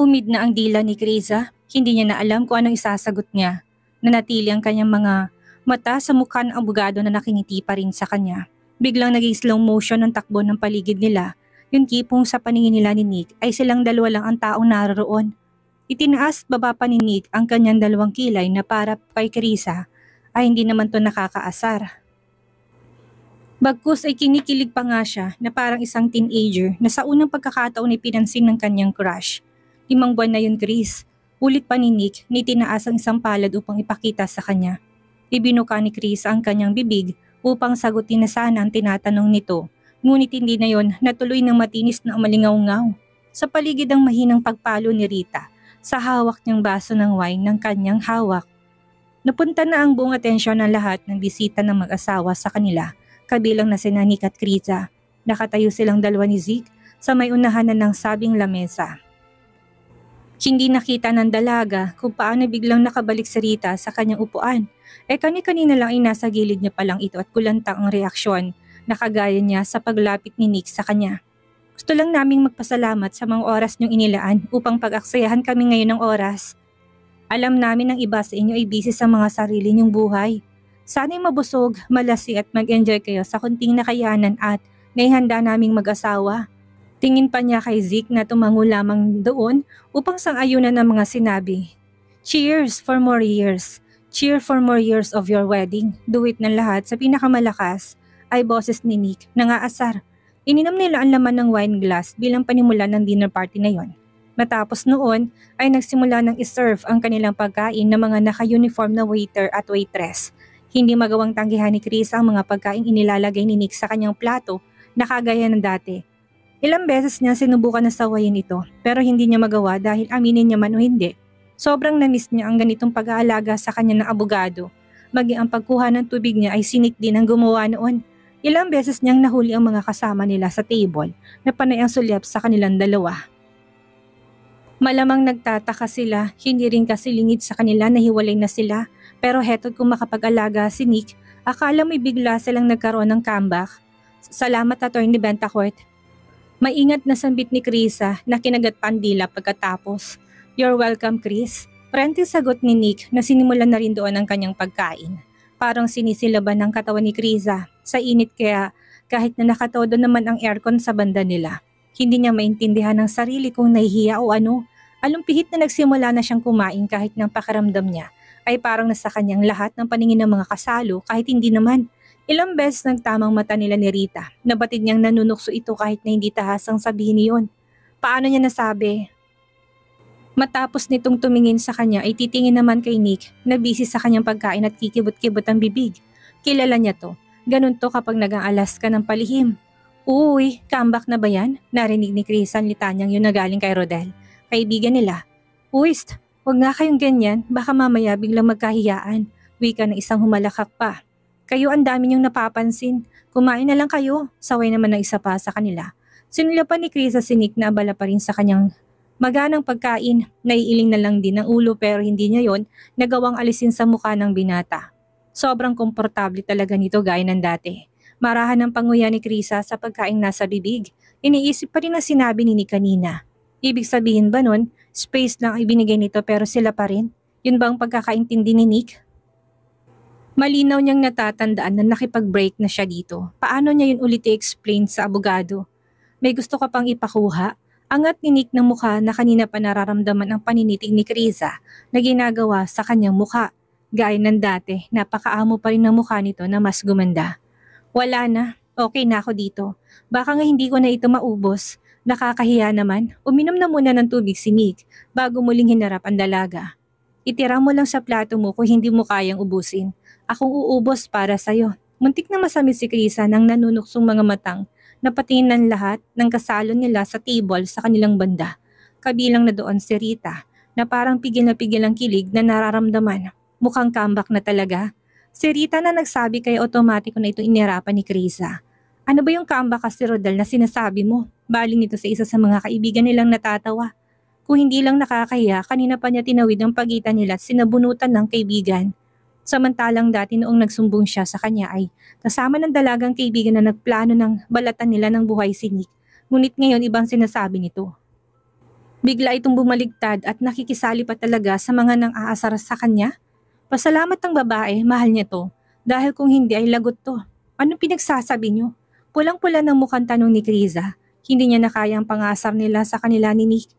Tumid na ang dila ni Kriza. Hindi niya na alam kung anong isasagot niya. Nanatili ang kanyang mga mata sa mukha ng abogado na nakingiti pa rin sa kanya. Biglang naging slow motion ang takbo ng paligid nila. Yung tipong sa paningin nila ni Nick ay silang dalawa lang ang taong naroon. Itinaas at baba pa ni Nick ang kanyang dalawang kilay na para kay Kriza ay hindi naman to nakakaasar. Bagkus ay kinikilig pa nga siya na parang isang teenager na sa unang pagkakataon ay pinansin ng kanyang crush. 5 buwan na yun, Chris. Ulit pa ni Nick ni tinaas ang isang palad upang ipakita sa kanya. Ibinuka ni Chris ang kanyang bibig upang sagutin na sana ang tinatanong nito. Ngunit hindi na yon, natuloy ng matinis na umalingaw-ngaw. Sa paligid ang mahinang pagpalo ni Rita sa hawak niyang baso ng wine ng kanyang hawak. Napunta na ang buong atensyon ng lahat ng bisita ng mag-asawa sa kanila, kabilang na sina Nick at Kriza. Nakatayo silang dalawa ni Zeke sa may unahanan ng sabing lamesa. Hindi nakita ng dalaga kung paano biglang nakabalik si Rita sa kanyang upuan. Kani-kanina lang ay nasa gilid niya palang ito at kulantang ang reaksyon na kagaya niya sa paglapit ni Nick sa kanya. Gusto lang naming magpasalamat sa mga oras niyong inilaan upang pag-aksayahan kami ngayon ng oras. Alam namin ang iba sa inyo ay busy sa mga sarili niyong buhay. Sana'y mabusog, malasi at mag-enjoy kayo sa kunting nakayanan at naihanda naming mag-asawa. Tingin pa niya kay Zeke na tumango lamang doon upang sang-ayunan ng mga sinabi. Cheers for more years. Cheer for more years of your wedding. Duwit ng lahat sa pinakamalakas ay boses ni Nick na ngaasar. Ininom nila ang laman ng wine glass bilang panimula ng dinner party na yon. Matapos noon ay nagsimula ng iserve ang kanilang pagkain ng mga naka-uniform na waiter at waitress. Hindi magawang tanggihan ni Chris ang mga pagkain inilalagay ni Nick sa kanyang plato na kagaya ng dati. Ilang beses niya sinubukan na sawayin ito pero hindi niya magawa dahil aminin niya man o hindi. Sobrang na-miss niya ang ganitong pag-aalaga sa kanya ng abogado. Maging ang pagkuha ng tubig niya ay sinik din ang gumawa noon. Ilang beses niyang nahuli ang mga kasama nila sa table na panay ang sulyap sa kanilang dalawa. Malamang nagtataka sila, hindi rin kasi lingid sa kanila na hiwalay na sila. Pero hetod kung makapag-alaga si Nick, akala mo'y bigla silang nagkaroon ng comeback. Salamat Attorney Bentacourt. Maingat na sambit ni Kriza na kinagat pandila pagkatapos. You're welcome, Chris. Prente sagot ni Nick na sinimulan na rin doon ang kanyang pagkain. Parang sinisilaban ng katawan ni Kriza sa init kaya kahit na nakatodo naman ang aircon sa banda nila. Hindi niya maintindihan ng sarili kung nahihiya o ano. Alumpihit na nagsimula na siyang kumain kahit ng pakiramdam niya ay parang nasa kanyang lahat ng paningin ng mga kasalo kahit hindi naman. Ilang beses nagtamang mata nila ni Rita. Nabatid niyang nanunukso ito kahit na hindi tahasang sabihin niyon. Paano niya nasabi? Matapos nitong tumingin sa kanya ay titingin naman kay Nick na busy sa kanyang pagkain at kikibot-kibot ang bibig. Kilala niya to. Ganun to kapag nag-aalas ka ng palihim. Uy, comeback na ba yan? Narinig ni Chris ang litanyang yun na galing kay Rodel. Kaibigan nila. Uwist, huwag nga kayong ganyan. Baka mamaya biglang magkahiyaan. Wika ng isang humalakak pa. Kayo ang dami niyong napapansin. Kumain na lang kayo. Saway naman ng isa pa sa kanila. Sinulapan ni Chris sa sinik na abala pa rin sa kanyang maganang pagkain. Naiiling na lang din ang ulo pero hindi niya yon nagawang alisin sa mukha ng binata. Sobrang komportable talaga nito gaya ng dati. Marahan ang panguya ni Chris sa pagkain nasa bibig. Iniisip pa rin ang sinabi ni Nick kanina. Ibig sabihin ba nun, space lang ay binigay nito pero sila pa rin? Yun ba ang pagkakaintindi ni Nick? Malinaw niyang natatandaan na nakipag-break na siya dito. Paano niya yun ulit i-explain sa abogado? May gusto ka pang ipakuha? Angat ni Nick ng mukha na kanina pa nararamdaman ang paninitig ni Kriza na ginagawa sa kanyang mukha. Gaya ng dati, napakaamo pa rin ng mukha nito na mas gumanda. Wala na, okay na ako dito. Baka nga hindi ko na ito maubos. Nakakahiya naman, uminom na muna ng tubig si Nick bago muling hinarap ang dalaga. Itira mo lang sa plato mo kung hindi mo kayang ubusin. Akong uubos para sa'yo. Muntik na masamit si Kriza nang nanunuksong mga matang na patingin ng lahat ng kasalo nila sa table sa kanilang banda. Kabilang na doon si Rita na parang pigil ang kilig na nararamdaman. Mukhang comeback na talaga. Si Rita na nagsabi kaya otomatiko na ito inirapan ni Kriza. Ano ba yung comeback kasi Rodel na sinasabi mo? Baling nito sa isa sa mga kaibigan nilang natatawa. Kung hindi lang nakakahiya, kanina pa niya tinawid ang pagitan nila at sinabunutan ng kaibigan. Samantalang dati noong nagsumbong siya sa kanya ay kasama ng dalagang kaibigan na nagplano ng balatan nila ng buhay si Nick. Ngunit ngayon ibang sinasabi nito. Bigla itong bumaligtad at nakikisali pa talaga sa mga nang aasar sa kanya. Pasalamat ang babae, mahal niya to. Dahil kung hindi ay lagot to. Anong pinagsasabi niyo? Pulang-pula ng mukhang tanong ni Kriza. Hindi niya na kayang pangasar nila sa kanila ni Nick.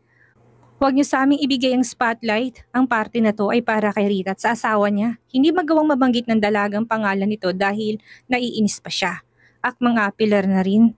Huwag niyo sa aming ibigay ang spotlight. Ang party na to ay para kay Rita at sa asawa niya. Hindi magawang mabanggit ng dalagang pangalan nito dahil naiinis pa siya. Akmang apilar na rin.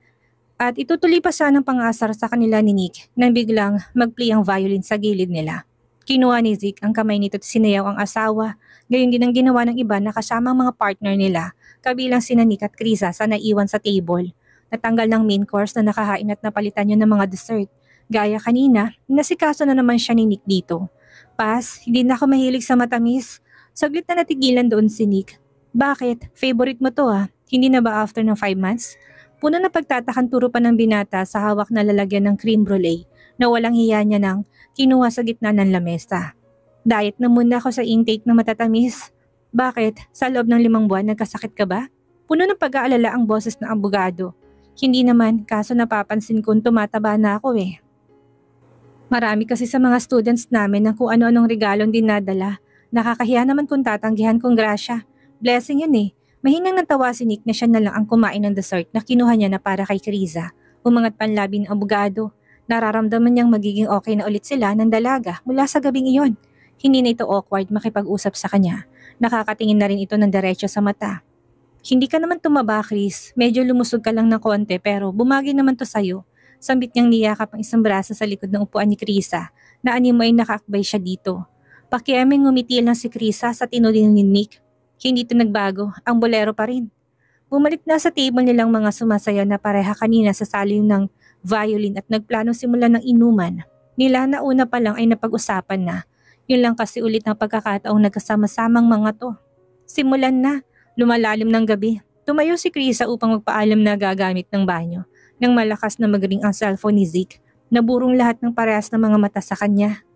At itutuloy pa siya ng pangasar sa kanila ni Nick nang biglang mag-play ang violin sa gilid nila. Kinuha ni Zeke ang kamay nito at sinayaw ang asawa. Gayon din ang ginawa ng iba na kasama ang mga partner nila, kabilang sina Nick at Krisa sa naiwan sa table. Natanggal ng main course na nakahain at napalitan yun ng mga dessert. Gaya kanina, nasikaso na naman siya ni Nick dito. Pas, hindi na ako mahilig sa matamis. Saglit na natigilan doon si Nick. Bakit? Favorite mo to ah. Hindi na ba after ng 5 months? Puno na pagtatakan turo pa ng binata sa hawak na lalagyan ng cream brulee na walang hiya niya nang kinuha sa gitna ng lamesa. Diet na muna ako sa intake ng matatamis. Bakit? Sa loob ng 5 buwan nagkasakit ka ba? Puno ng pag-aalala ang boses ng abogado. Hindi naman, kaso napapansin kong tumataba na ako eh. Marami kasi sa mga students namin ng kung ano-anong regalong dinadala. Nakakahiya naman kung tatanggihan kong grasya. Blessing yun eh. Mahinang natawa si Nick na siya na lang ang kumain ng dessert na kinuha niya na para kay Kriza. Umangat panlabi ng abogado. Nararamdaman niyang magiging okay na ulit sila ng dalaga mula sa gabing iyon. Hindi na ito awkward makipag-usap sa kanya. Nakakatingin na rin ito ng diretso sa mata. Hindi ka naman tumaba, Chris. Medyo lumusog ka lang ng konti pero bumagi naman to sa'yo. Sambit niyang niyakap ang isang braso sa likod ng upuan ni Krisa na animoy nakaakbay siya dito. Pakiaming ngumiti lang si Krisa sa tinulin ni Nick. Hindi ito nagbago, ang bolero pa rin. Bumalik na sa table nilang mga sumasaya na pareha kanina sa saling ng violin at nagplano simulan ng inuman. Nila na una pa lang ay napag-usapan na. Yun lang kasi ulit ng pagkakataong nagkasama-samang mga to. Simulan na, lumalalim ng gabi. Tumayo si Krisa upang magpaalam na gagamit ng banyo. Nang malakas na magring ang cellphone ni Zeke, naburong lahat ng parehas ng mga mata sa kanya.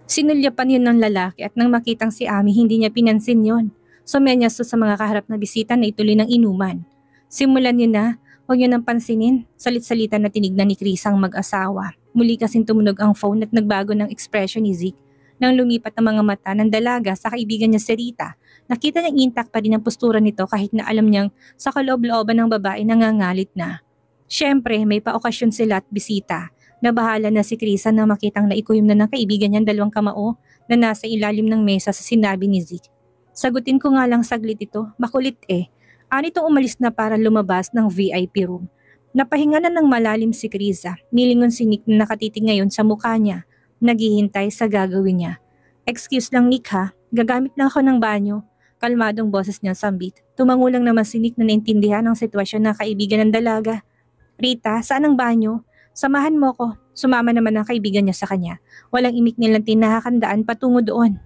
Sinulyapan yun ng lalaki at nang makitang si Ami hindi niya pinansin yon. Sumenyas sa mga kaharap na bisita na ituloy ng inuman. Simulan yun na, huwag yun ang pansinin, salit-salita na tinignan ni Chris ang mag-asawa. Muli kasing tumunog ang phone at nagbago ng ekspresyon ni Zeke. Nang lumipat ang mga mata ng dalaga sa kaibigan niya si Rita, nakita niyang intact pa rin ang postura nito kahit na alam niyang sa kaloob-looban ng babae nangangalit na. Siyempre, may paokasyon sila at bisita. Nabahala na si Krisa na makitang naikuyom na ng kaibigan niyang 2 kamao na nasa ilalim ng mesa sa sinabi ni Zeke. Sagutin ko nga lang saglit ito, makulit eh. Anitong umalis na para lumabas ng VIP room. Napahinga na ng malalim si Krisa. Nilingon si Nick na nakatitig ngayon sa mukha niya. Naghihintay sa gagawin niya. Excuse lang Nick ha, gagamit lang ako ng banyo. Kalmadong boses niya sambit. Tumango lang naman si Nick na naintindihan ang sitwasyon ng kaibigan ng dalaga. Rita, saan ang banyo? Samahan mo ko. Sumama naman ang kaibigan niya sa kanya. Walang imik nilang tinahakandaan patungo doon.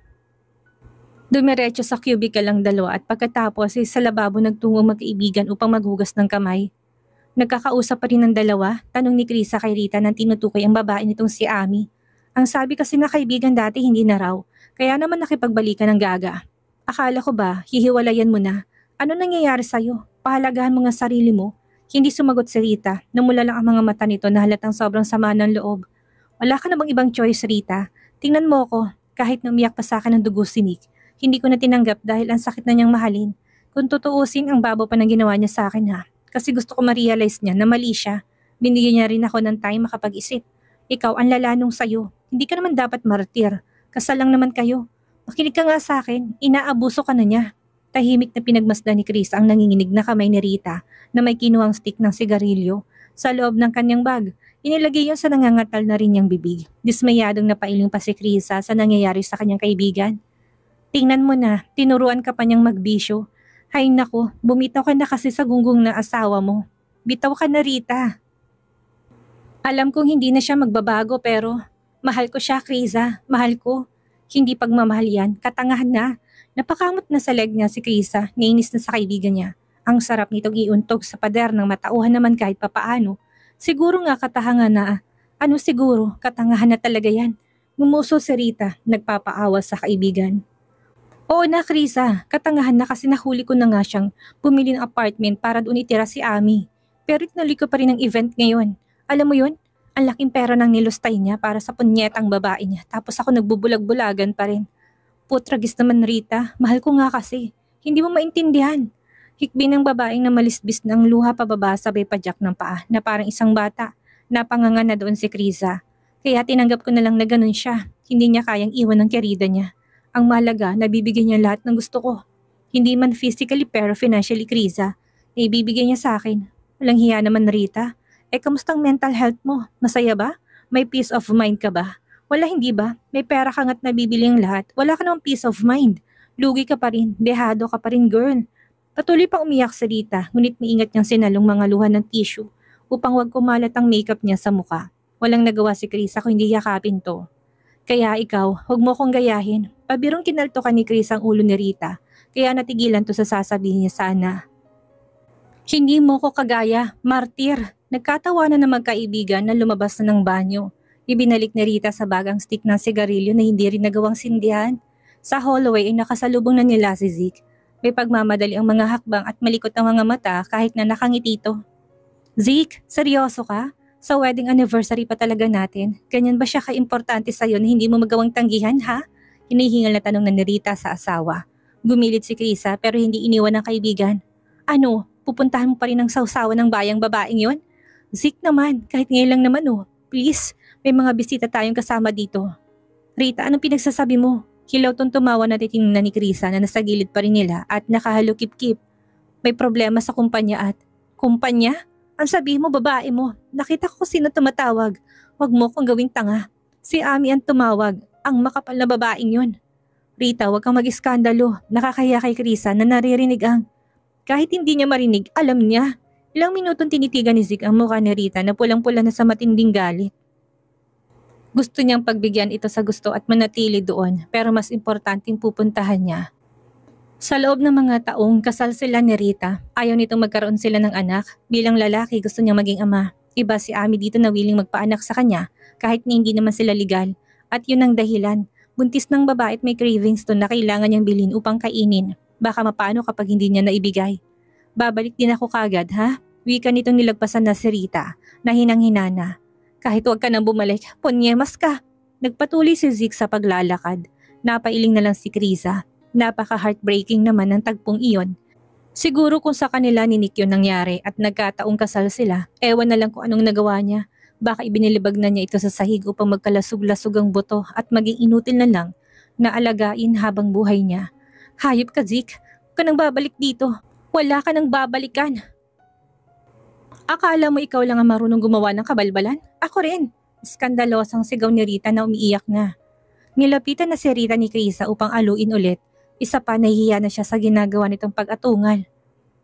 Dumiretso sa cubicle ang dalawa at pagkatapos ay sa lababo nagtungo magkaibigan upang maghugas ng kamay. Nagkakausap pa rin ang dalawa, tanong ni Krisa kay Rita nang tinutukoy ang babae nitong si Ami. Ang sabi kasi na kaibigan dati hindi na raw, kaya naman nakipagbalikan ng gaga. Akala ko ba, hihiwalayan mo na? Ano nangyayari sa'yo? Pahalagahan mo nga sarili mo. Hindi sumagot si Rita, namula lang ang mga mata nito na halatang sobrang sama ng loob. Wala ka na bang ibang choice, Rita? Tingnan mo ko, kahit na umiyak pa sa akin ng dugo si Nick, hindi ko na tinanggap dahil ang sakit na niyang mahalin. Kung tutuusin, ang babaw pa ng ginawa niya sa akin ha. Kasi gusto ko ma-realize niya na mali siya. Binigyan niya rin ako ng time makapag-isip. Ikaw ang lalanong sa'yo. Hindi ka naman dapat martir. Kasal lang naman kayo. Makinig ka nga sa akin, inaabuso ka na niya. Tahimik na pinagmasdan ni Chris ang nanginginig na kamay ni Rita na may kinuhang stick ng sigarilyo sa loob ng kanyang bag. Inilagay yon sa nangangatal na rin niyang bibig. Dismayadong napailing pa si Krisa sa nangyayari sa kanyang kaibigan. Tingnan mo na, tinuruan ka pa niyang magbisyo. Hay nako, bumitaw ka na kasi sa gunggong na asawa mo. Bitaw ka na Rita. Alam kong hindi na siya magbabago pero mahal ko siya Krisa, mahal ko. Hindi pagmamahal yan, katangahan na. Napakamot na sa leg niya si Krisa, nainis na sa kaibigan niya. Ang sarap nitong iuntog sa pader ng matauhan naman kahit papaano. Siguro nga katangahan na. Ano siguro, katangahan na talaga yan. Mumuso si Rita, nagpapaawa sa kaibigan. Oo na Krisa, katangahan na kasi nahuli ko na nga siyang bumili ng apartment para doon itira si Ami. Pero inuloy ko pa rin ang event ngayon. Alam mo yun? Ang laking pera ng nilustay niya para sa punyetang babae niya tapos ako nagbubulag-bulagan pa rin. Putragis naman Rita, mahal ko nga kasi. Hindi mo maintindihan. Hikbi ng babaeng na malisbis ng luha pababa sabay padyak ng paa na parang isang bata. Napanganga na doon si Krisa. Kaya tinanggap ko na lang na ganun siya. Hindi niya kayang iwan ng kerida niya. Ang mahalaga, nabibigyan niya lahat ng gusto ko. Hindi man physically pero financially Krisa. Naibibigay niya sa akin. Walang hiya naman Rita. Kamustang mental health mo? Masaya ba? May peace of mind ka ba? Wala hindi ba? May pera kang at nabibili ang lahat. Wala ka namang peace of mind. Lugi ka pa rin. Dehado ka pa rin girl. Patuloy pang umiyak si Rita, ngunit maingat niyang sinalong mga luha ng tissue upang wag kumalat ang makeup niya sa muka. Walang nagawa si Krisa kung hindi yakapin to. Kaya ikaw, huwag mo kong gayahin. Pabirong kinalto ka ni Krisa ang ulo ni Rita, kaya natigilan to sa sasabihin niya sana. Hindi mo ko kagaya, martir. Nagkatawanan na magkaibigan na lumabas na ng banyo. Ibinalik ni Rita sa bagang stick ng sigarilyo na hindi rin nagawang sindihan. Sa hallway ay nakasalubong na nila si Zeke. May pagmamadali ang mga hakbang at malikot ang mga mata kahit na nakangiti to. Zeke, seryoso ka? Sa wedding anniversary pa talaga natin. Ganyan ba siya ka-importante sa'yo na hindi mo magawang tanggihan ha? Hinihingal na tanong na ni Rita sa asawa. Gumilit si Krisa pero hindi iniwan ng kaibigan. Ano, pupuntahan mo pa rin ang sawsawan ng bayang babaeng yon? Zeke naman, kahit ngayon lang naman oh. Please, may mga bisita tayong kasama dito. Rita, anong pinagsasabi mo? Hilaw tong tumawa na titingnan ni Krisa na nasa gilid pa rin nila at nakahalukip-kip. May problema sa kumpanya at... Kumpanya? Ang sabihin mo babae mo. Nakita ko sino tumatawag. Huwag mo kong gawing tanga. Si Ami ang tumawag. Ang makapal na babaeng yun. Rita, huwag kang mag-iskandalo. Nakakahiya kay Krisa na naririnig ang... Kahit hindi niya marinig, alam niya. Ilang minutong tinitigan ni Zeke ang mukha ni Rita na pulang-pula na sa matinding galit. Gusto niyang pagbigyan ito sa gusto at manatili doon pero mas importanteng pupuntahan niya. Sa loob ng mga taong kasal sila ni Rita, ayaw nitong magkaroon sila ng anak. Bilang lalaki gusto niyang maging ama. Iba si Ami dito na willing magpaanak sa kanya kahit na hindi naman sila legal. At yun ang dahilan. Buntis ng babae at may cravings to na kailangan niyang bilhin upang kainin. Baka mapano kapag hindi niya naibigay. Babalik din ako kagad ha? Wika nitong nilagpasan na si Rita na hinang-hinana. Kahit huwag ka nang bumalik, ponyemas ka. Nagpatuloy si Zeke sa paglalakad. Napailing na lang si Krisa. Napaka-heartbreaking naman ng tagpong iyon. Siguro kung sa kanila ni Nick yun nangyari at nagkataong kasal sila, ewan na lang kung anong nagawa niya. Baka ibinilibag na niya ito sa sahig upang magkalasug-lasug ang buto at maging inutil na lang na alagain habang buhay niya. Hayop ka Zeke, huwag ka nang babalik dito. Wala ka nang babalikan. Akala mo ikaw lang ang marunong gumawa ng kabalbalan? Ako rin. Skandalosang sigaw ni Rita na umiiyak na. Nilapitan na si Rita ni Krisa upang aluin ulit. Isa pa nahihiya na siya sa ginagawa nitong pag-atungal.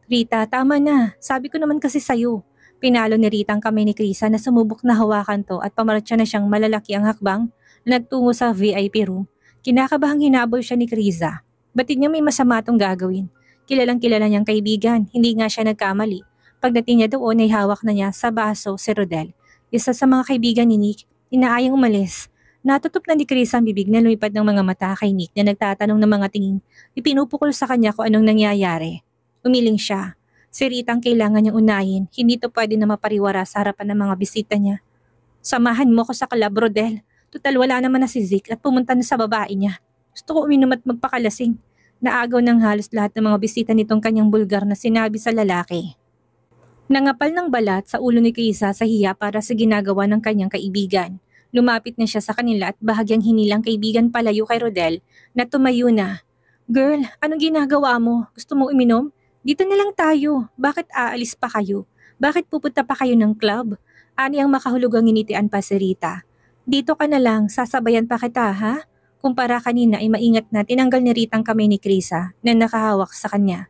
Rita, tama na. Sabi ko naman kasi sayo. Pinalo ni Rita ang kamay ni Krisa na sumubok na hawakan to at pamaratsa na siyang malalaki ang hakbang na nagtungo sa VIP room. Kinakabahang hinabol siya ni Krisa. Batid niya may masama itong gagawin. Kilalang kilala niyang kaibigan, hindi nga siya nagkamali. Pagdating niya doon ay hawak na niya sa baso si Rodel. Isa sa mga kaibigan ni Nick, inaayang umalis. Natutup na ni Krisa ang bibig na lumipad ng mga mata kay Nick na nagtatanong ng mga tingin. Ipinupukol sa kanya kung anong nangyayari. Umiling siya. Si Rita ang kailangan niyang unahin, hindi to pwede na mapariwara sa harapan ng mga bisita niya. Samahan mo ko sa club, Rodel. Tutal wala naman na si Zeke at pumunta na sa babae niya. Gusto ko uminom at magpakalasing. Naagaw ng halos lahat ng mga bisita nitong kanyang bulgar na sinabi sa lalaki. Nangapal ng balat sa ulo ni Krisa sa hiya para sa ginagawa ng kanyang kaibigan. Lumapit na siya sa kanila at bahagyang hinilang kaibigan palayo kay Rodel na tumayo na. Girl, anong ginagawa mo? Gusto mo uminom? Dito na lang tayo. Bakit aalis pa kayo? Bakit pupunta pa kayo ng club? Ani ang makahulugang nginitian pa si Rita. Dito ka na lang, sasabayan pa kita ha? Kumpara kanina ay maingat na tinanggal ni Rita ang kamay ni Krisa na nakahawak sa kanya.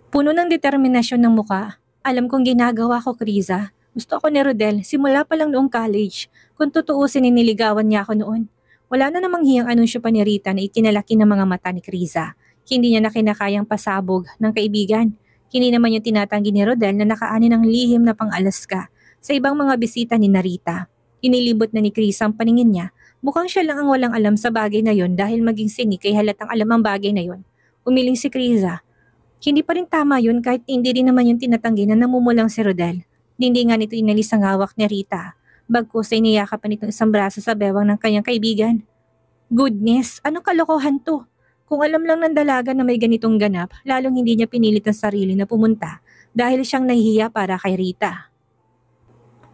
Puno ng determinasyon ng muka. Alam kong ginagawa ko, Krisa. Gusto ako ni Rodel simula pa lang noong college. Kung tutuusin niligawan niya ako noon. Wala na namang hiyang anunsyo pa ni Rita na ikinalaki ng mga mata ni Krisa. Hindi niya na kinakayang pasabog ng kaibigan. Hindi naman yung tinatanggi ni Rodel na nakaani ng lihim na pang-Alaska sa ibang mga bisita ni Narita. Inilibot na ni Krisa ang paningin niya. Mukhang siya lang ang walang alam sa bagay na yon dahil maging sinik kay halatang alam ang bagay na yon. Umiling si Krisa. Hindi pa rin tama yun kahit hindi rin naman yung tinatanggi na namumulang si Rodel. Hindi nga nito inalis ang hawak ni Rita. Bagkus ay niyakapan nitong isang braso sa bewang ng kanyang kaibigan. Goodness, anong kalokohan to? Kung alam lang ng dalaga na may ganitong ganap, lalong hindi niya pinilit ang sarili na pumunta dahil siyang nahihiya para kay Rita.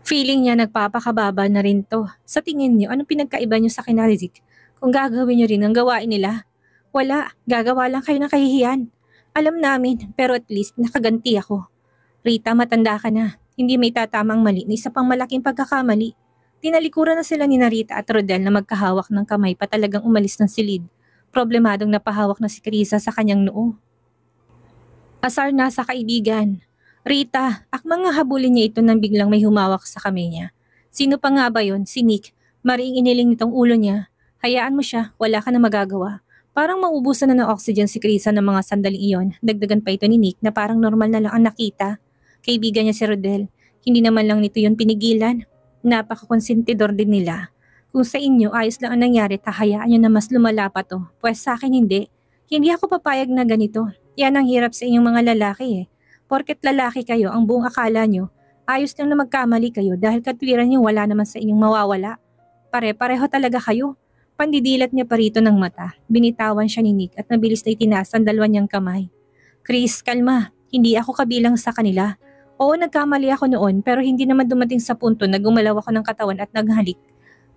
Feeling niya nagpapakababa na rin to. Sa tingin niyo, anong pinagkaiba niyo sa kina Rizik? Kung gagawin niyo rin ang gawain nila? Wala, gagawa lang kayo ng kahihiyan. Alam namin, pero at least nakaganti ako. Rita, matanda ka na. Hindi may tatamang mali na isa pang malaking pagkakamali. Tinalikuran na sila ni Rita at Rodel na magkahawak ng kamay pa talagang umalis ng silid. Problemadong napahawak na si Krisa sa kanyang noo. Asar na sa kaibigan. Rita, akmang nga habulin niya ito nang biglang may humawak sa kamay niya. Sino pa nga ba yon? Si Nick. Mariing iniling nitong ulo niya. Hayaan mo siya, wala ka na magagawa. Parang maubusan na ng oxygen si Krisa ng mga sandaling iyon. Dagdagan pa ito ni Nick na parang normal na lang ang nakita. Kaibigan niya si Rodel. Hindi naman lang nito yun pinigilan. Napakakonsentidor din nila. Kung sa inyo ayos lang ang nangyari, tahayaan nyo na mas lumala pa to. Pues sa akin hindi. Hindi ako papayag na ganito. Yan ang hirap sa inyong mga lalaki eh. Porket lalaki kayo, ang buong akala nyo, ayos lang na magkamali kayo dahil katwiran nyo wala naman sa inyong mawawala. Pare-pareho talaga kayo. Pandidilat niya pa rito ng mata. Binitawan siya ni Nick at nabilis na itinaas ang dalawa niyang kamay. Chris, kalma. Hindi ako kabilang sa kanila. Oo, nagkamali ako noon pero hindi naman dumating sa punto na gumalaw ako ng katawan at naghalik.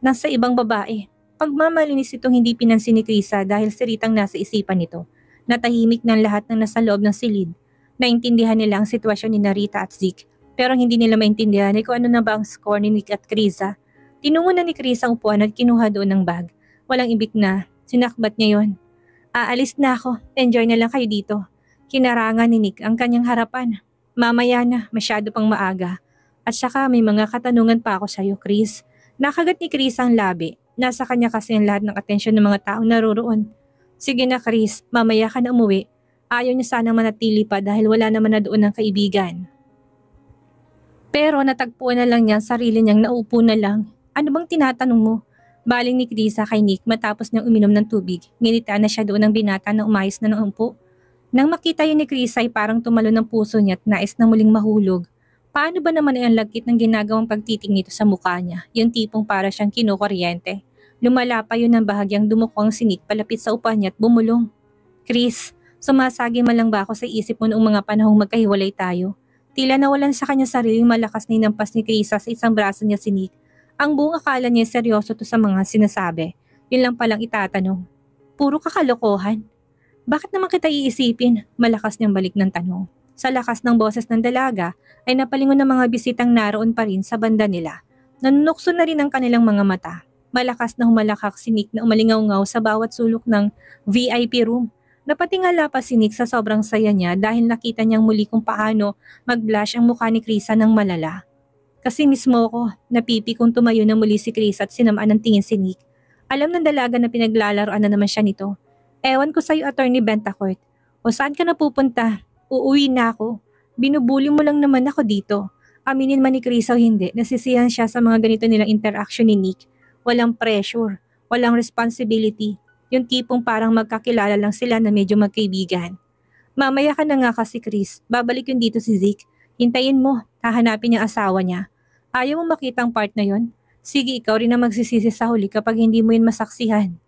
Nasa ibang babae. Pagmamalinis itong hindi pinansin ni Krisa dahil siritang nasa isipan nito. Natahimik ng lahat ng nasa loob ng silid. Naintindihan nila ang sitwasyon ni Rita at Zeke pero hindi nila maintindihan kung ano na ba ang score ni Nick at Krisa. Tinungo na ni Krisa ang upuan at kinuha doon ng bag. Walang ibig na. Sinakbat niya yon. Aalis na ako. Enjoy na lang kayo dito. Kinarangan ni Nick ang kanyang harapan. Mamaya na, masyado pang maaga. At saka may mga katanungan pa ako sa'yo, Chris. Nakagat ni Chris ang labi. Nasa kanya kasi ang lahat ng atensyon ng mga taong naroroon. Sige na Chris, mamaya ka na umuwi. Ayaw niya sanang manatili pa dahil wala naman na doon ng kaibigan. Pero natagpuan na lang niya ang sarili niyang naupo na lang. Ano bang tinatanong mo? Baling ni Krisa kay Nick matapos niyang uminom ng tubig. Nginita na siya doon ng binata na umayos na ng umpo. Nang makita yun ni Krisa ay parang tumalo ng puso niya at nais na muling mahulog. Paano ba naman ay ang lagkit ng ginagawang pagtiting nito sa mukha niya? Yung tipong para siyang kinukuryente. Lumala pa yun ng bahagyang dumukwang si Nick palapit sa upan niya at bumulong. Chris, sumasagi man lang ba ako sa isip mo noong mga panahong magkahiwalay tayo? Tila nawalan sa kanya sariling malakas na inampas ni Krisa sa isang braso niya si Nick. Ang buong akala niya seryoso to sa mga sinasabi. Yun lang palang itatanong. Puro kakalokohan. Bakit naman kita iisipin? Malakas niyang balik ng tanong. Sa lakas ng boses ng dalaga ay napalingon ng mga bisitang naroon pa rin sa banda nila. Nanunukso na rin ang kanilang mga mata. Malakas na humalakak si Nick na umalingaw-ngaw sa bawat sulok ng VIP room. Napatingala pa si Nick sa sobrang saya niya dahil nakita niyang muli kung paano mag-blush ang mukha ni Krisa ng malala. Kasi mismo ko, napipi kung tumayo na muli si Krisa at sinamaan ng tingin si Nick. Alam ng dalaga na pinaglalaroan na naman siya nito. Ewan ko sa'yo, Attorney Bentacourt. O saan ka na pupunta? Uuwi na ako. Binubuli mo lang naman ako dito. Aminin man ni Krisa o hindi, nasisiyahan siya sa mga ganito nilang interaction ni Nick. Walang pressure, walang responsibility. Yung tipong parang magkakilala lang sila na medyo magkaibigan. Mamaya ka na nga kasi Chris, babalik yun dito si Zeke. Hintayin mo, hahanapin niya asawa niya. Ayaw mo makita ang part na yon? Sige, ikaw rin na magsisisi sa huli kapag hindi mo yun masaksihan.